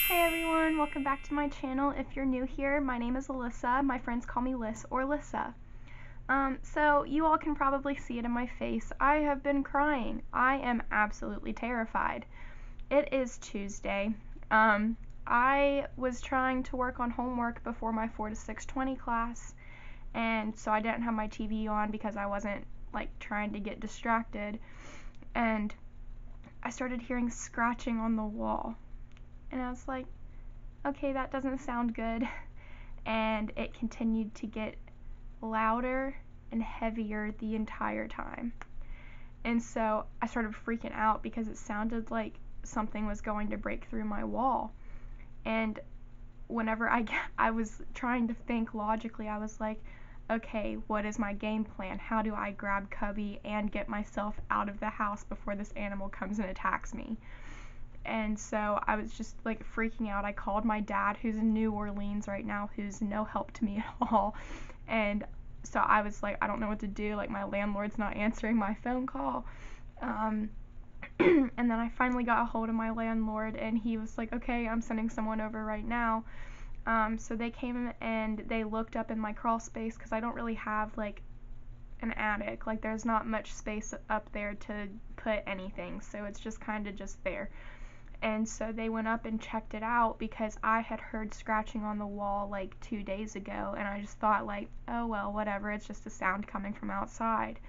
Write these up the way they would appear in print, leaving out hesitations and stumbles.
Hi everyone, welcome back to my channel. If you're new here, my name is Alyssa. My friends call me Liz or Lissa. So you all can probably see it in my face. I have been crying. I am absolutely terrified. It is Tuesday. I was trying to work on homework before my 4 to 6:20 class, and so I didn't have my TV on because I wasn't trying to get distracted, and I started hearing scratching on the wall. And I was like, okay, that doesn't sound good. And it continued to get louder and heavier the entire time. And so I started freaking out because it sounded like something was going to break through my wall. And whenever I was trying to think logically, I was like, okay, what is my game plan? How do I grab Cubby and get myself out of the house before this animal comes and attacks me? And so I was just freaking out. I called my dad, who's in New Orleans right now, who's no help to me at all. And so I was like, I don't know what to do. My landlord's not answering my phone call. And then I finally got a hold of my landlord, and he was like, okay, I'm sending someone over right now. So they came and they looked up in my crawl space because I don't really have an attic. There's not much space up there to put anything, so it's just kind of just there. And so they went up and checked it out because I had heard scratching on the wall 2 days ago, and I just thought oh well, whatever, it's just a sound coming from outside.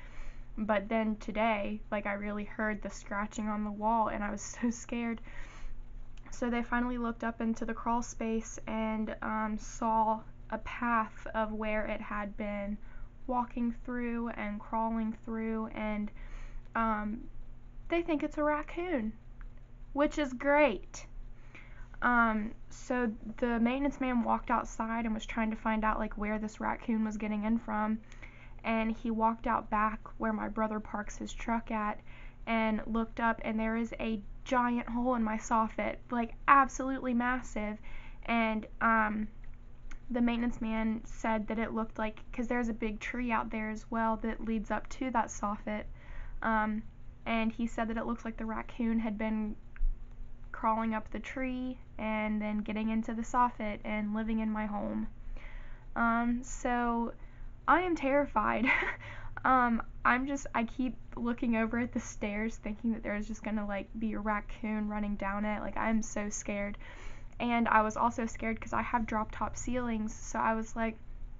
But then today, I really heard the scratching on the wall, and I was so scared. So they finally looked up into the crawl space and saw a path of where it had been walking through and crawling through, and they think it's a raccoon, which is great. So the maintenance man walked outside and was trying to find out where this raccoon was getting in from, and he walked out back where my brother parks his truck at and looked up, and there is a giant hole in my soffit, absolutely massive. And the maintenance man said that it looked because there's a big tree out there as well that leads up to that soffit, and he said that it looks like the raccoon had been crawling up the tree and then getting into the soffit and living in my home. So I am terrified. I keep looking over at the stairs thinking that there's just gonna be a raccoon running down it. I'm so scared. And I was also scared because I have drop top ceilings, so I was like,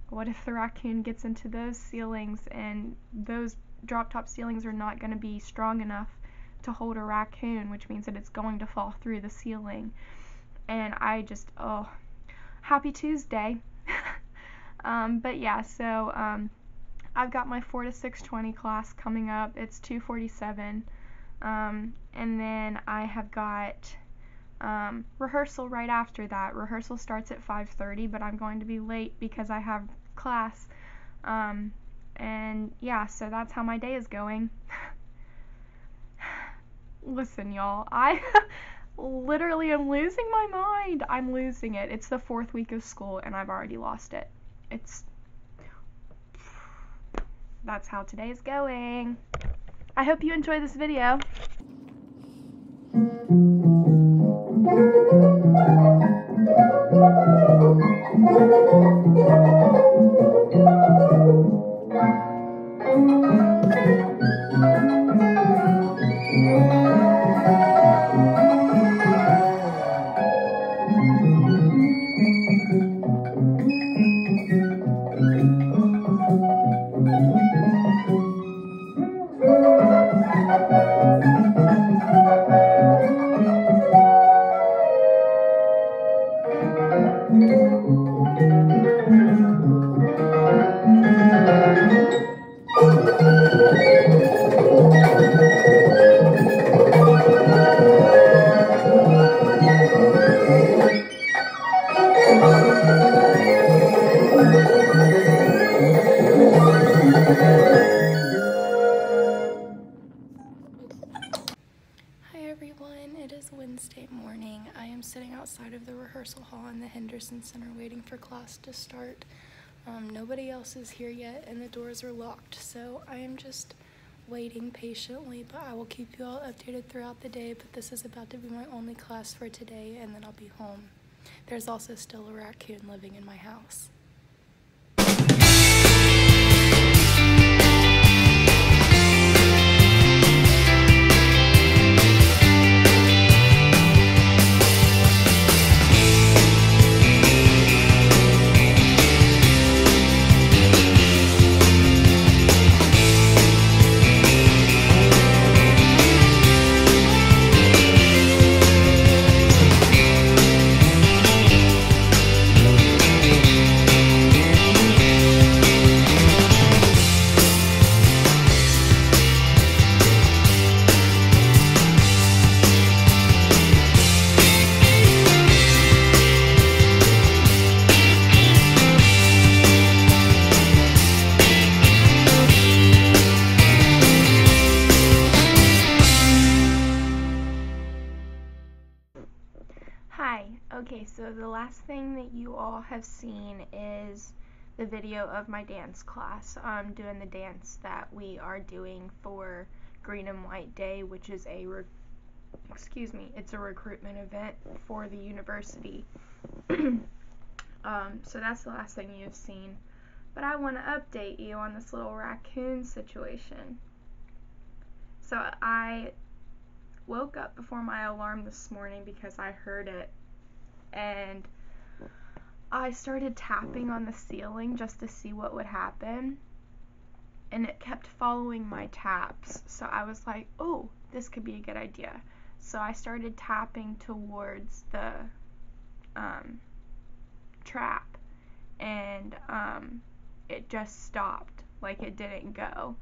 what if the raccoon gets into those ceilings, and those drop top ceilings are not going to be strong enough to hold a raccoon, which means that it's going to fall through the ceiling. And I just, oh, happy Tuesday. But yeah, so I've got my 4 to 6:20 class coming up. It's 2:47, and then I have got rehearsal right after that. Rehearsal starts at 5:30, but I'm going to be late because I have class. And yeah, so that's how my day is going. Listen, y'all, I literally am losing my mind. I'm losing it. It's the 4th week of school, and I've already lost it. That's how today is going. I hope you enjoy this video. It is Wednesday morning. I am sitting outside of the rehearsal hall in the Henderson Center waiting for class to start. Nobody else is here yet and the doors are locked, so I am just waiting patiently, but I will keep you all updated throughout the day. But this is about to be my only class for today, and then I'll be home. There's also still a raccoon living in my house. Hi, okay, so the last thing that you all have seen is the video of my dance class. I'm doing the dance that we are doing for Green and White Day, which is it's a recruitment event for the university. So that's the last thing you've seen. But I want to update you on this little raccoon situation. So I woke up before my alarm this morning because I heard it, and I started tapping on the ceiling just to see what would happen, and it kept following my taps. So I was like, oh, this could be a good idea. So I started tapping towards the trap, and it just stopped, like it didn't go.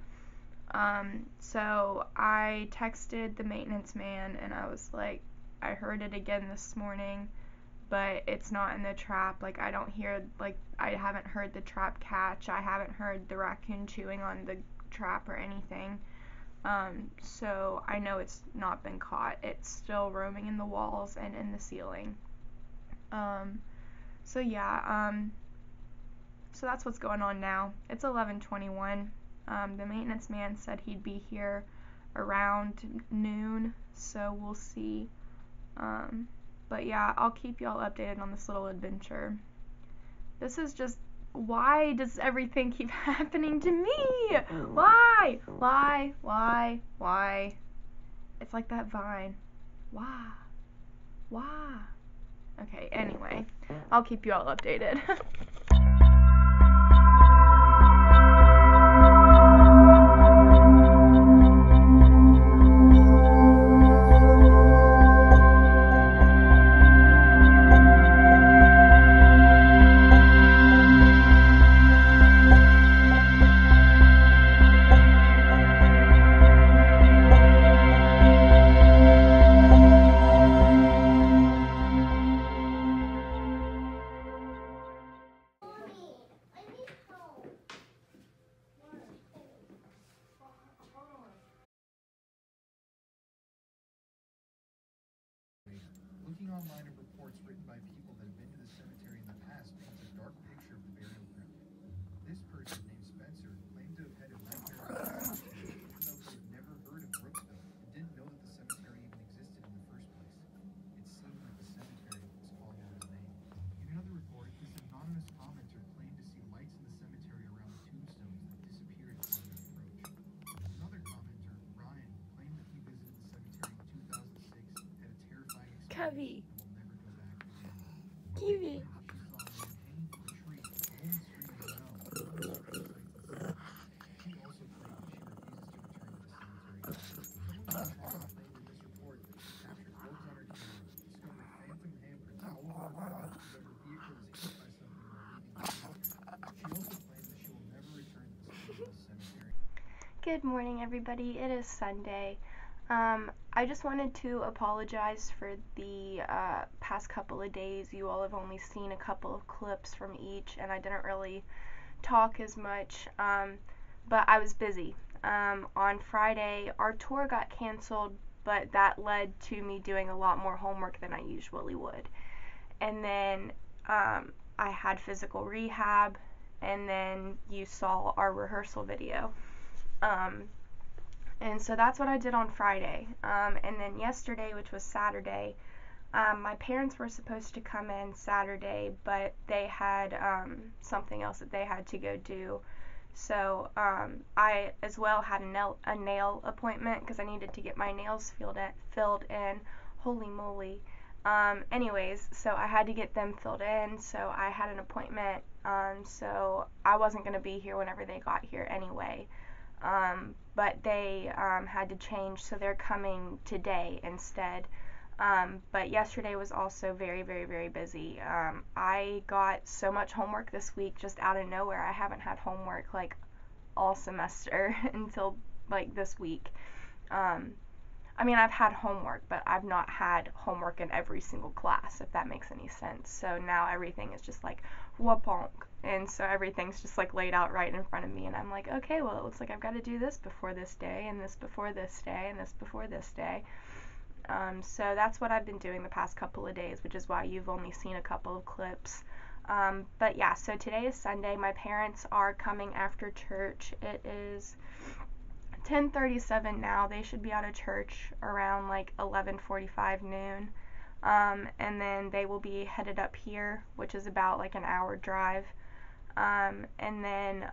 So I texted the maintenance man, and I was like, I heard it again this morning, but it's not in the trap. Like, I haven't heard the trap catch. I haven't heard the raccoon chewing on the trap or anything. So I know it's not been caught. It's still roaming in the walls and in the ceiling. So yeah, so that's what's going on now. It's 11:21. The maintenance man said he'd be here around noon, so we'll see. But yeah, I'll keep y'all updated on this little adventure. This is just, why does everything keep happening to me? Why? It's like that Vine. Why? Okay, anyway, I'll keep you all updated. Looking online at reports written by people that have been to the cemetery in the past paints a dark picture of the burial ground. This person, named Spencer, claimed to have headed left there even though he had never heard of Brooksville and didn't know that the cemetery even existed in the first place. It seemed like the cemetery was calling out his name. In another report, this anonymous commenter claimed to see lights in the cemetery around the tombstones that disappeared upon their approach. Another commenter, Ryan, claimed that he visited the cemetery in 2006, had a terrifying experience. Cubby. And will never go back again. Kiwi. She also claimed that she refuses to return to the cemetery. Someone claimed in this report that she captured photos on her camera, discovered phantom handprints all over her body, discovered vehicles hit by something while leaving the cemetery. She also claims that she will never return to this cemetery. Good morning, everybody. It is Sunday. I just wanted to apologize for the past couple of days. You all have only seen a couple of clips from each, and I didn't really talk as much, but I was busy. On Friday, our tour got canceled, but that led to me doing a lot more homework than I usually would. And then I had physical rehab, and then you saw our rehearsal video. And so that's what I did on Friday. And then yesterday, which was Saturday, my parents were supposed to come in Saturday, but they had something else that they had to go do. So I as well had a nail appointment because I needed to get my nails filled in. Holy moly. Anyways, so I had to get them filled in, so I had an appointment, so I wasn't going to be here whenever they got here anyway. But they had to change, so they're coming today instead. But yesterday was also very, very, very busy. I got so much homework this week just out of nowhere. I haven't had homework like all semester until like this week. I mean, I've had homework, but I've not had homework in every single class, if that makes any sense. So now everything is just like whoop-onk. And so everything's just like laid out right in front of me. And I'm like, okay, well, it looks like I've got to do this before this day, and this before this day, and this before this day. So that's what I've been doing the past couple of days, which is why you've only seen a couple of clips. But yeah, so today is Sunday. My parents are coming after church. It is 10:37 now. They should be out of church around like 11:45 noon. And then they will be headed up here, which is about like an hour drive. And then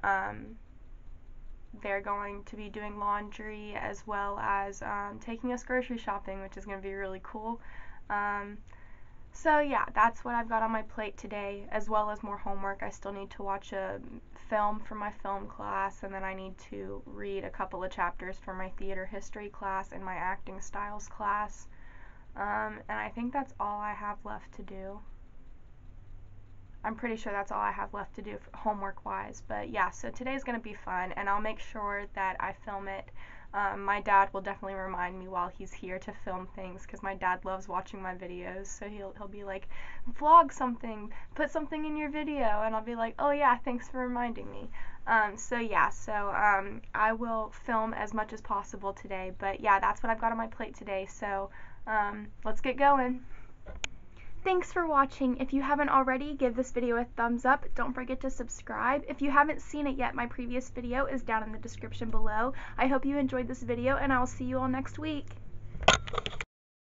they're going to be doing laundry as well as taking us grocery shopping, which is going to be really cool. So yeah, that's what I've got on my plate today, as well as more homework. I still need to watch a film for my film class, and then I need to read a couple of chapters for my theater history class and my acting styles class. And I think that's all I have left to do. I'm pretty sure that's all I have left to do homework-wise. But yeah, so today's going to be fun, and I'll make sure that I film it. My dad will definitely remind me while he's here to film things, because my dad loves watching my videos, so he'll be like, vlog something, put something in your video, and I'll be like, oh yeah, thanks for reminding me. So yeah, so I will film as much as possible today, but yeah, that's what I've got on my plate today, so let's get going. Thanks for watching. If you haven't already, give this video a thumbs up. Don't forget to subscribe. If you haven't seen it yet, my previous video is down in the description below. I hope you enjoyed this video, and I will see you all next week.